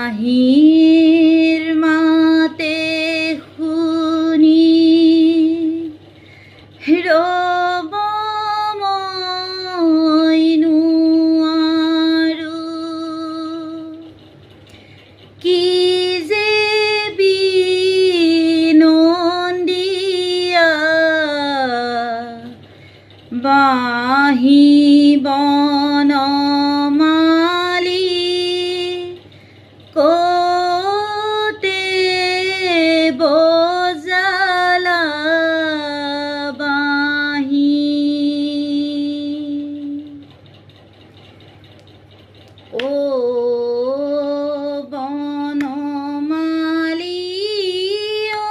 বাঁহীৰ মাতে শুনি ৰ'ব মই নোৱাৰো, কি যে বিনন্দীয়া বাঁহী বনমালী, কতে বজালা বাঁহী। ও বনমালী ও,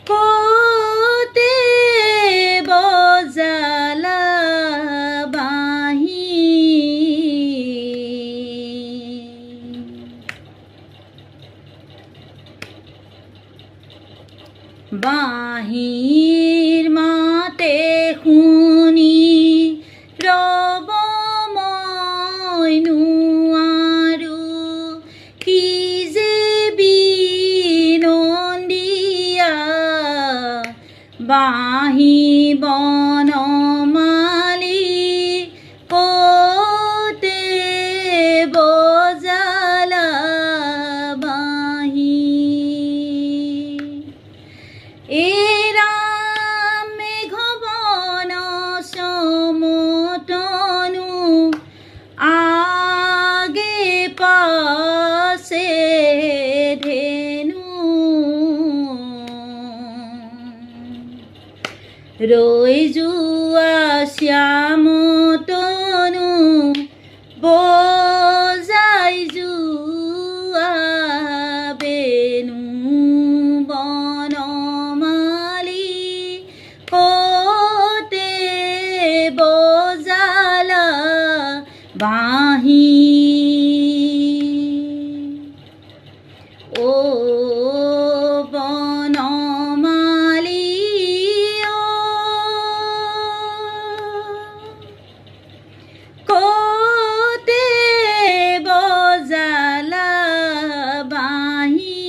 কতে বজালা বাঁহী। বাঁহীৰ মাতে শুনি ৰ'ব মই নোৱাৰো, কি যে বিনন্দীয়া বাঁহী বনমালী, কতে বজালা বাঁহী। এৰাম মেঘবন সমতনু, আগে পাছে ধেনু, ৰৈ যোৱা শ্যামতনু, বজাই যোৱা বেনু বনমালী, কতে বজালা বাঁহী। ও বনমালী ও, কতে বজালা বাঁহী।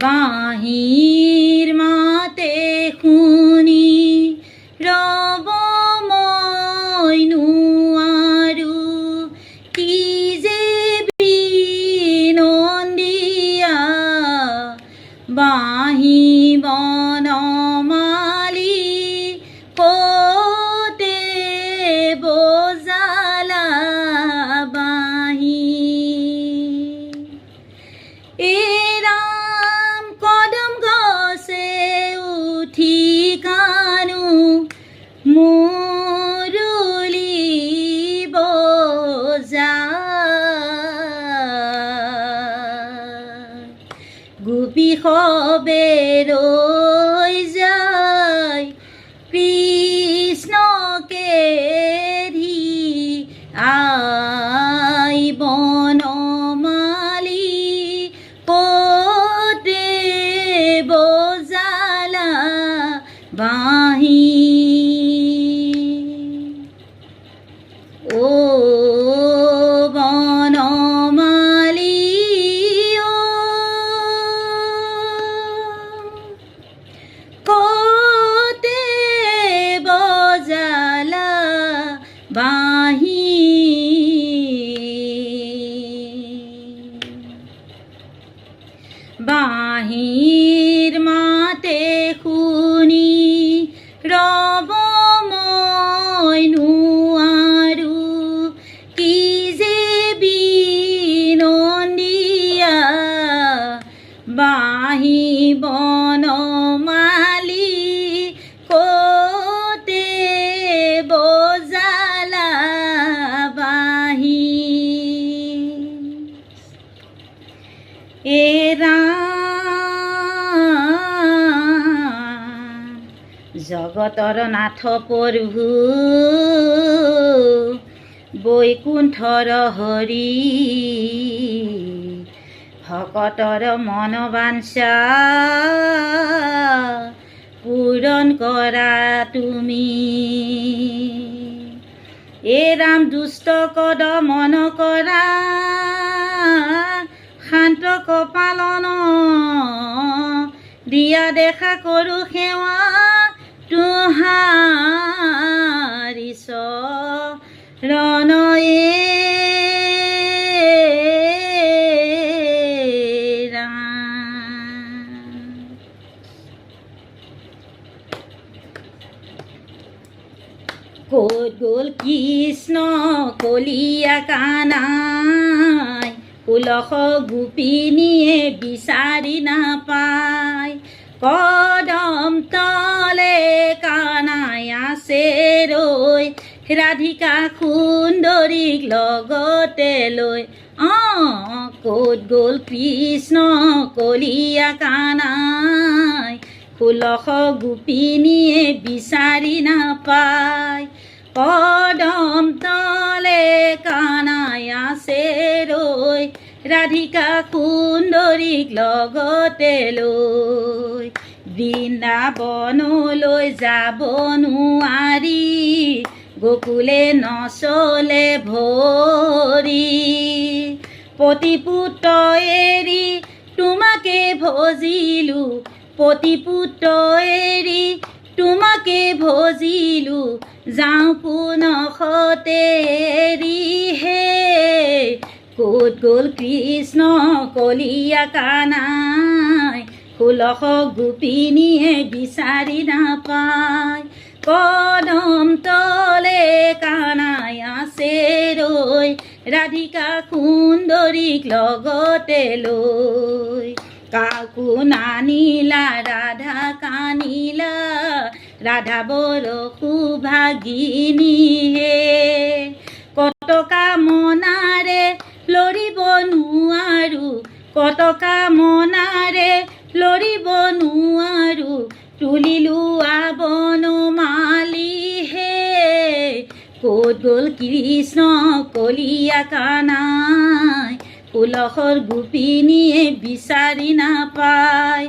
বাঁহীৰ মাতে শুনি ৰ'ব মই নোৱাৰো, কি যে বিনন্দীয়া বাঁহী বনমালী, কতে বজালা বাঁহী। এৰাম কদম গছে উঠি কানো, মুৰুলী বজায়, গোপী সবে ৰৈ যায় কৃষ্ণকে ধি, আই বনমালী, কতে বজালা বাঁহী। ও বনমালী ও, কতে বজালা বাঁহী। বাঁহীৰ মাতে শুনি ৰ'ব মই নোৱাৰো, কি যে বিনন্দীয়া বাঁহী বনমালী, কতে বজালা বাঁহী। এৰাম জগতৰ নাথ প্ৰভু, বৈকুণ্ঠৰ হৰি, ভকতৰ মনোবাঞ্ছা পূৰণ কৰা তুমি। এ ৰাম দুষ্ট কদ মন কৰা শান্ত কপালন দিয়া দেখা কৰো সেৱা তোহাৰি চৰণয়ে ক'ত গ'ল কৃষ্ণ কলীয়া কানাই 16 গোপিনীয়ে বিচাৰি নাপায় কদম তলে কানাই আছে ৰৈ ৰাধিকা সুন্দৰীক লগতে লৈ ক'ত গ'ল কৃষ্ণ কলীয়া কানাই 16 গোপিনীয়ে বিচাৰি নাপায় কদম তলে কানাই আছে ৰৈ ৰাধিকা সুন্দৰীক লগতে লৈ বৃন্দাবনলৈ যাব নোৱাৰি গোকুলে নচলে ভৰি পতিপুত্ৰ এৰি তোমাকে ভজিলো পতিপুত্ৰ এৰি তোমাকে ভজিলো যাওঁ পুনখতে এৰি হে ক'ত গ'ল কৃষ্ণ কলীয়া কানাই 16 গোপিনীয়ে বিচাৰি নাপায় কদম তলে কানাই আছে ৰৈ ৰাধিকা সুন্দৰীক লগতে লৈ কাকো নানিলা ৰাধা কানিলা ৰাধা বৰ সুভাগিনী হে কত কামনাৰে লৰিব নোৱাৰো কত কামনাৰে লৰিব নোৱাৰো তুলিলো আবন মালি হে ক'ত গ'ল কৃষ্ণ কলীয়া কানাই 16 গোপিনীয়ে বিচাৰি নাপায়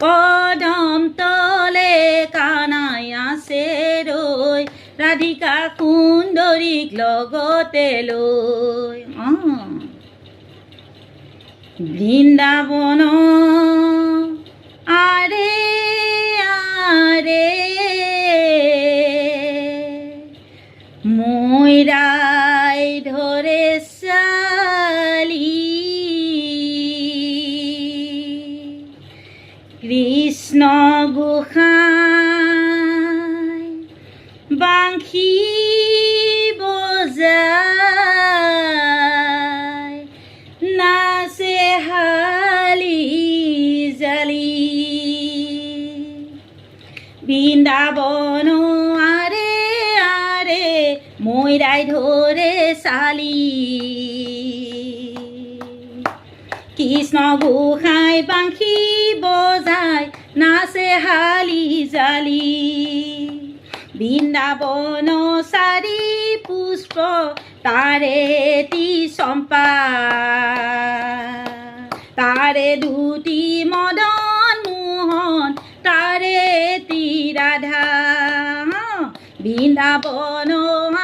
কদম তলে কানাই আছে ৰৈ ৰাধিকা সুন্দৰীক লগতে লৈ বৃন্দাবন আৰে আৰে ময়ৰাই ধৰে চালি কৃষ্ণ গোসাঁই বাংশী বজাই নাচে হালি জালি বৃন্দাবন আৰে আৰে ময়ৰাই ধৰে চালি কৃষ্ণ গোসাঁই বাংশী বজাই নাচে হালি জালি বৃন্দাবন চাৰি পুষ্প তাৰে এটি চম্পা তাৰে দুটি মদন মোহন তাৰে এটি ৰাধা বৃন্দাবন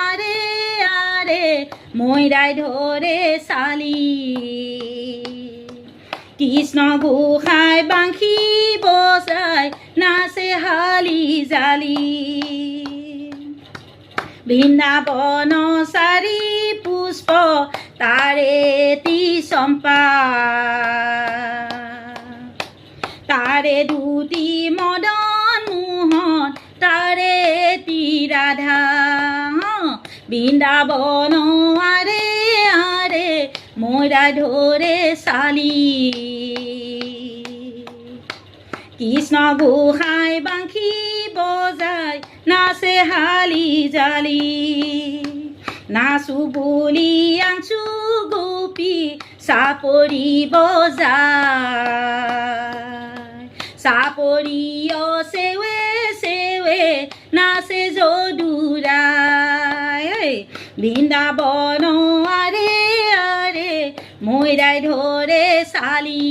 আৰে আৰে ময়ৰাই ধৰে চালি কৃষ্ণ গোসাঁই বাংশী বজাই নাচে হালি জালি বৃন্দাবন চাৰি পুষ্প তাৰে এটি চম্পা তাৰে দুটি মদন মোহন তাৰে এটি ৰাধা বৃন্দাবন আৰে আৰে ময়ৰাই ধৰে চালি কৃষ্ণ গোসাঁই বাংশী বজাই নাচে হালি জালি নাচো বুলি আনছো গোপী চাপৰি বজাই চাপৰি চেৱে চেৱে নাচে যদুৰাই বৃন্দাবন আৰে আৰে ময়ৰাই গলায় ধৰে শালি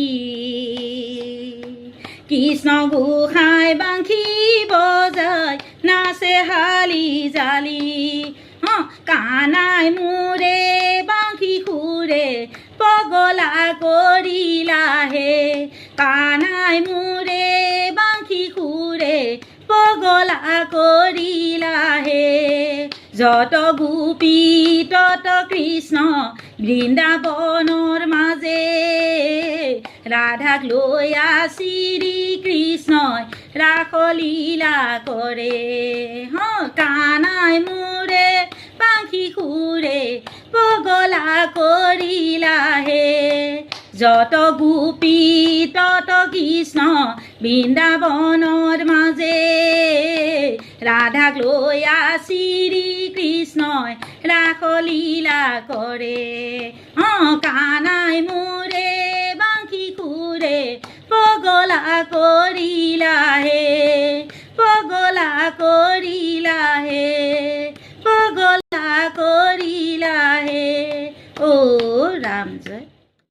কৃষ্ণ গোসাঁই বাঁশি বজায় নাচে হালি জালি কানাই মোৰে বাঁশি সুৰে পগলা কৰিলাহে কানাই মোৰে বাঁশি সুৰে পগলা কৰিলাহে যত গোপী তত কৃষ্ণ বৃন্দাবনৰ মাজে ৰাধাক লৈ শ্ৰী কৃষ্ণই ৰাসলীলা কৰে কানাই মোৰে বাঁশি সুৰে পগলা কৰিলাহে যত গোপী তত কৃষ্ণ বৃন্দাবনৰ মাজে ৰাধাক লৈ শ্ৰী কৃষ্ণই ৰাসলীলা কৰে কানাই মোৰে বাঁশি সুৰে পগলা কৰিলাহে পগলা কৰিলা